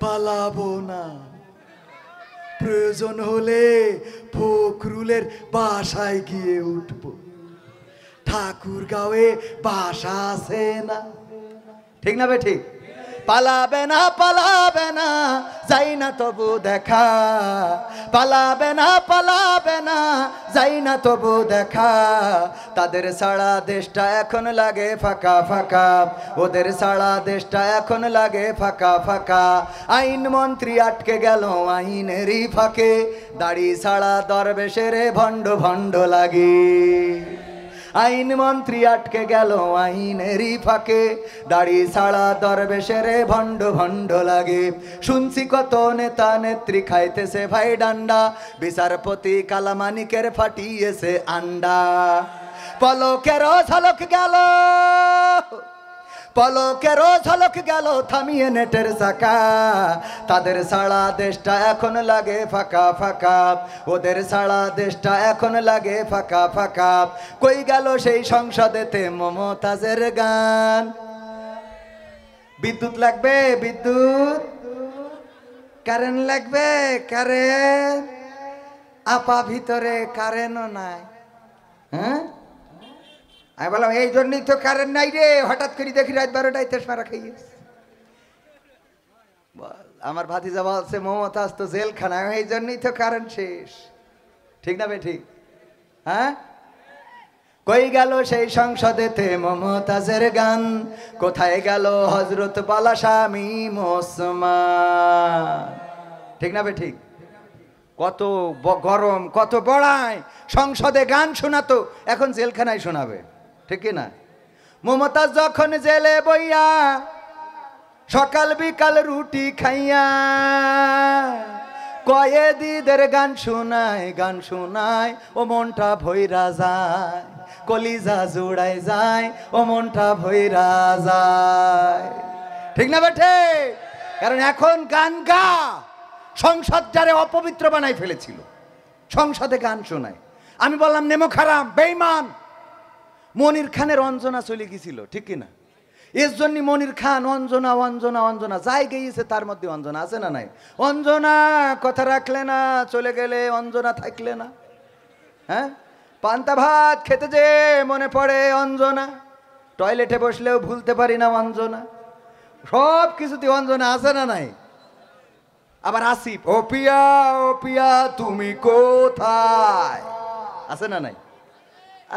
পালাবো না, প্রয়োজন হলে ফখরুলের বাসায় গিয়ে উঠবো। ঠাকুরগাঁওয়ে বাসা আছে না, ঠিক না বে ঠিক? পালাবে না পালাবে না, যাই না তবু দেখা, পালাবে না পালাবে না, যাই না তবু দেখা। তাদের সারা দেশটা এখন লাগে ফাঁকা ফাঁকা, ওদের সারা দেশটা এখন লাগে ফাঁকা ফাঁকা। আইন মন্ত্রী আটকে গেল আইনেরই ফাঁকে, দাড়ি ছাড়া দরবেশের ভণ্ড ভণ্ড লাগে। আইন মন্ত্রী আটকে গেল আইনেরই ফাঁকে, দাড়ি ছাড়া দরবেশের ভণ্ড ভণ্ড লাগে। শুনছি কত নেতা নেত্রী খাইতেছে ভাই ডান্ডা, বিচারপতি কালামানিকের ফাটিয়েছে আন্ডা। পলকেরও ঝলক গেল, পলকেরও ঝলক গেল থামিয়ে নেটের চাকা। তাদের সারা দেশটা এখন লাগে ফাঁকা ফাঁকা, ওদের সারা দেশটা এখন লাগে ফাঁকা ফাঁকা। কই গেল সেই সংসদেতে মমতাজের গান? বিদ্যুৎ লাগবে, বিদ্যুৎ, কারেন্ট লাগবে, কারেন্ট। আপা ভিতরে কারেন্টও নাই। হ্যাঁ, আমি বললাম এই জন্যই তো কারেন্ট নাই রে। হঠাৎ করে দেখি রাত 12টায় তেজপাড়া খাইয়েছে। আমার ভাতিজা বলছে মমতাজ তো জেলখানায়, এই জন্যই তো কারেন্ট শেষ। ঠিক না বে ঠিক? হ্যাঁ, কই গেল সেই সংসদেতে মমতাজের গান? কোথায় গেল হজরত বালা স্বামী ওসমান? ঠিক না বে ঠিক? কত গরম, কত বড়াই, সংসদে গান শোনাতো, এখন জেলখানায় শোনাবে। ঠিক না? মমতাজ যখন জেলে বইয়া সকাল বিকাল রুটি খাইয়া, কয়েদিদের গান শোনায়, গান শোনায়, ও মনটা ভৈরা যায়, কলিজা জুড়াই যায়, ও মনটা ভৈরা যায়। ঠিক না বেঠে? কারণ এখন গান গা, সংসদ যারে অপবিত্র বানাই ফেলেছিল, সংসদে গান শোনায়। আমি বললাম নেমো খারাপ, বেঈমান। মনির খানের অঞ্জনা চলে গেছিল, ঠিক কিনা? এর জন্য মনির খান অঞ্জনা অঞ্জনা অঞ্জনা যাই গিয়েছে, তার মধ্যে অঞ্জনা আছে না নাই? অঞ্জনা কথা রাখলে না, চলে গেলে অঞ্জনা থাকলে না। হ্যাঁ, পান্তা ভাত খেতে যে মনে পড়ে অঞ্জনা, টয়লেটে বসলেও ভুলতে পারি না অঞ্জনা। সব কিছুতে অঞ্জনা আছে না নাই? আবার আসিফ, ও পিয়া তুমি কোথায়, আছে না নাই?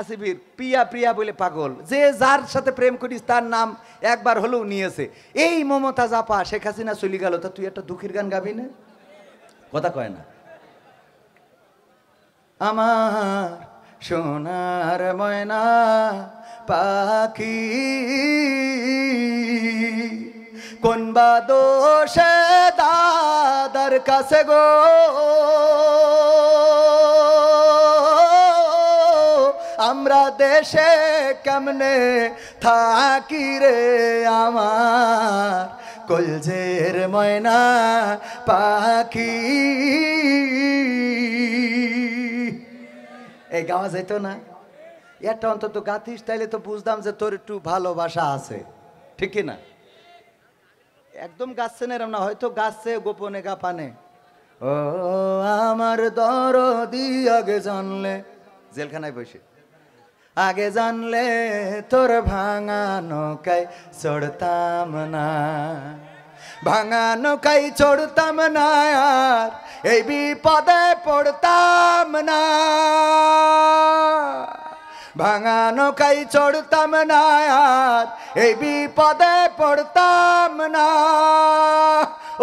আসিফির পিয়া প্রিয়া বলে পাগল, যে যার সাথে প্রেম করিস তার নাম একবার হলেও নিয়েছে। এই মমতাজ আপা শেখ হাসিনা চলে গেল, তা তুই একটা দুঃখের গান গাবি না? কথা কয় না। আমার সোনার ময়না পাখি কোন বা দোষে দাদার কাছে গো, আমরা দেশে কেমনে থাকি রে আমার কলজের ময়না পাখি। এই গাওয়া যেত না? এটা অন্তত গাতিস, তাইলে তো বুঝতাম যে তোর একটু ভালোবাসা আছে। ঠিক না? একদম গাচ্ছে না এরম না, হয়তো গাচ্ছে গোপনে গাপানে। ও আমার দরদি আগে জানলে, জেলখানায় বসে, আগে জানলে তোর ভাঙা নৌকায় চড়তাম না, ভাঙা নৌকায় চড়তাম না, আর এই বিপদে পড়তাম না, ভাঙা নৌকায় চড়তাম না, আর এই বিপদে পড়তাম না।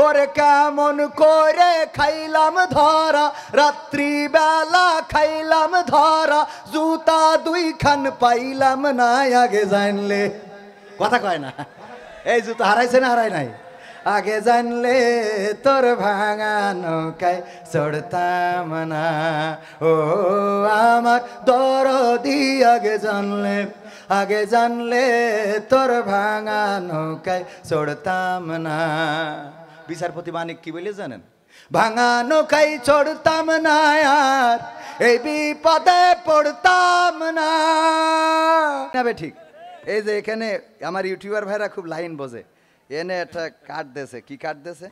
ওরে কেমন করে খাইলাম ধরা, রাত্রি বেলা খাইলাম ধরা, জুতা দুইখান পাইলাম না আগে জানলে। কথা কয় না? এই জুতা হারাইছে না হারাই নাই? আগে জানলে তোর ভাঙা নৌকায় চড়তাম না, ও আমার দরদি আগে জানলে, আগে জানলে তোর ভাঙা নৌকায় চড়তাম না। বিচারপতি মানিক কি বলে জানেন? ভাঙা নৌকায় চড়তাম না, আর এই বিপদে পড়তাম না। ঠিক এই যে এখানে আমার ইউটিউবার ভাইরা খুব লাইন বোঝে, এনে একটা কার্ড দেছে। কি কার্ড দেছে?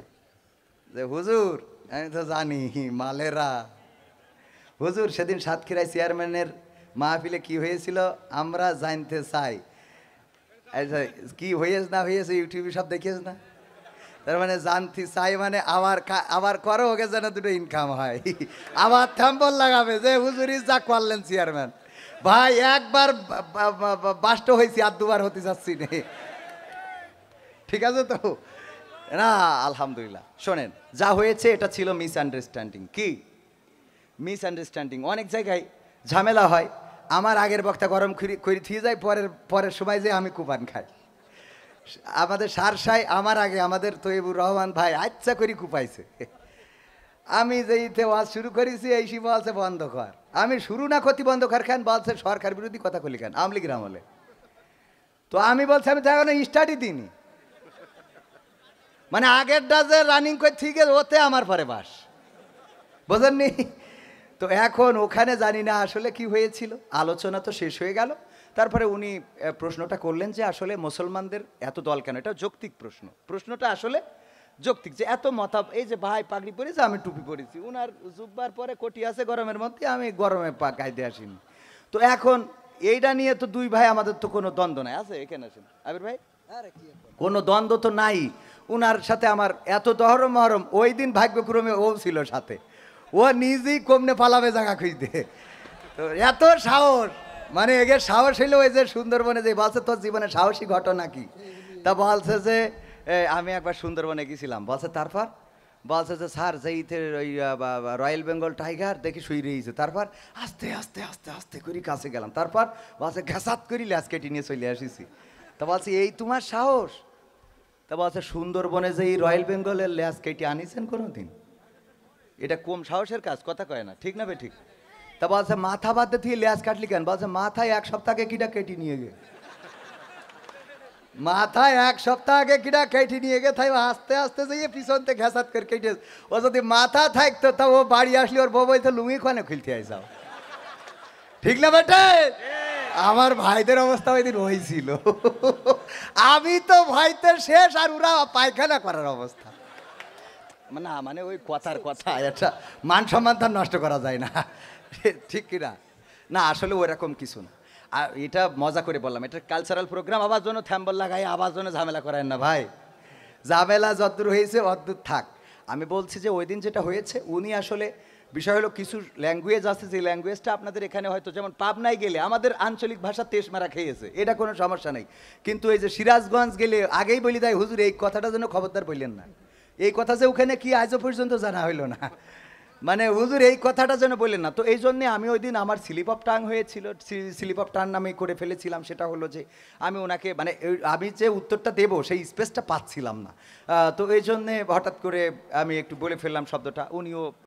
যে হুজুর আমি তো জানি মালেরা। হুজুর সেদিন সাতক্ষীরায় চেয়ারম্যানের মাহফিলে কি হয়েছিল আমরা জানতে চাই। আচ্ছা, কি হয়েছে না হয়েছে ইউটিউবে সব দেখিস না? তার মানে জানতে চাই মানে আবার করো ওকে যেন দুটো ইনকাম হয়, আবার থ্যাম্পল লাগাবে যে হুজুরি যা করলেন চেয়ারম্যান। ভাই একবার বাষ্ট হয়েছি আর দুবার হতে যাচ্ছি নে, ঠিক আছে তো না? আলহামদুলিল্লাহ। শোনেন, যা হয়েছে এটা ছিল মিসআন্ডারস্ট্যান্ডিং। কি মিসআন্ডারস্ট্যান্ডিং? অনেক জায়গায় ঝামেলা হয়। আমার আগের বক্তা গরম করে থিয়ে যায়, পরের সময় যে আমি কুপান খাই। আমাদের সারসাই আমার আগে আমাদের তৈবুর রহমান ভাই আচ্ছা করে কুপাইছে। আমি যেইতে ওয়াজ শুরু করেছি এই সি বলছে বন্ধ কর। আমি শুরু না করতে বন্ধ কর খান, বলছে সরকার বিরোধী কথা বলি খান আওয়ামী লীগের আমলে। তো আমি বলছি আমি তো এখন স্টার্টই দিইনি, মানে আগেরটা যে রানিং করে ঠিক আছে ওতে আমার পরে বাস, বোঝেননি? তো এখন ওখানে জানি না আসলে কি হয়েছিল, আলোচনা তো শেষ হয়ে গেল। তারপরে উনি প্রশ্নটা করলেন যে আসলে মুসলমানদের এত দল কেন? এটা যৌক্তিক প্রশ্ন, প্রশ্নটা আসলে যৌক্তিক যে এত এই যে ভাই পাগড়ি পরেছে আমি টুপি পরেছি, উনার জুব্বার পরে কোটি আছে গরমের মধ্যে, আমি গরমে গাইতে আসিনি। তো এখন এইটা নিয়ে তো দুই ভাই আমাদের তো কোনো দ্বন্দ্ব নাই, আছে এখানে আসেন আবির ভাই, কোনো দ্বন্দ্ব তো নাই। উনার সাথে আমার এত দহরম মহরম, ওই দিন ভাগ্যক্রমে ও ছিল সাথে, ও নিজেই কমনে পালাবে জায়গা খুঁজতে। তো এত সাহস, মানে এগে সাহস হইলো ওই যে সুন্দরবনে যে বলছে তোর জীবনে সাহসী ঘটনা কি? তা বলছে যে আমি একবার সুন্দরবনে গেছিলাম। বলছে তারপর? বলছে যে স্যার যেইতে ওই রয়্যাল বেঙ্গল টাইগার দেখি শুই রয়েছে। তারপর আস্তে আস্তে আস্তে আস্তে করে কাছে গেলাম। তারপর বলছে ঘেসাত করি ল্যাস কেটে নিয়ে চলে আসিছি। তা বলছে এই তোমার সাহস? তা বলছে সুন্দরবনে যে এই রয়্যাল বেঙ্গলের ল্যাস কেটে আনিছেন কোনোদিন? এটা কম সাহসের কাজ? কথা কয় না, ঠিক না বে ঠিক? তা বলছে মাথা বাদ দিয়ে ল্যাস কাটলি কেন? বলছে মাথায় এক সপ্তাহ আগে কিটা কেটে নিয়ে গে, মাথায় এক সপ্তাহ আগে কিটা কেটে নিয়ে গে। তাই আস্তে আস্তে যাইয়ে পিছন থেকে ঘেসাত করে কেটে। ও যদি মাথা থাকতো তা ও বাড়ি আসলে ওর বউ বলতো লুঙ্গি খানে খুলতে আইসাও, ঠিক না বেটে? আমার ভাইদের অবস্থা ওই দিন হয়েছিল, আমি তো ভাইতে শেষ আর ওরা পায়খানা করার অবস্থা। না মানে ওই কথার কথা, একটা মান সম্মান তার নষ্ট করা যায় না, ঠিক কিনা? না আসলে ওইরকম কিছু না। আর এটা মজা করে বললাম, এটা কালচারাল প্রোগ্রাম, আবার জন্য থ্যাম্বল লাগাই আবার জন্য ঝামেলা করেন না ভাই। ঝামেলা যতদূর হয়েছে অদ্দূর থাক। আমি বলছি যে ওই দিন যেটা হয়েছে, উনি আসলে বিষয় হলো কিছু ল্যাঙ্গুয়েজ আছে যে ল্যাঙ্গুয়েজটা আপনাদের এখানে হয়তো, যেমন পাবনায় গেলে আমাদের আঞ্চলিক ভাষা তেস মারা খেয়েছে, এটা কোনো সমস্যা নেই। কিন্তু এই যে সিরাজগঞ্জ গেলে আগেই বলি দেয় হুজুর এই কথাটা যেন খবরদার বললেন না। এই কথা যে ওখানে কি আজও পর্যন্ত জানা হইল না, মানে হুজুর এই কথাটা যেন বললেন না। তো এই জন্যে আমি ওই দিন আমার স্লিপ অফ টাং হয়েছিল, স্লিপ অফ টাং নামে করে ফেলেছিলাম। সেটা হলো যে আমি ওনাকে মানে আমি যে উত্তরটা দেবো সেই স্পেসটা পাচ্ছিলাম না। তো এই জন্যে হঠাৎ করে আমি একটু বলে ফেললাম শব্দটা, উনিও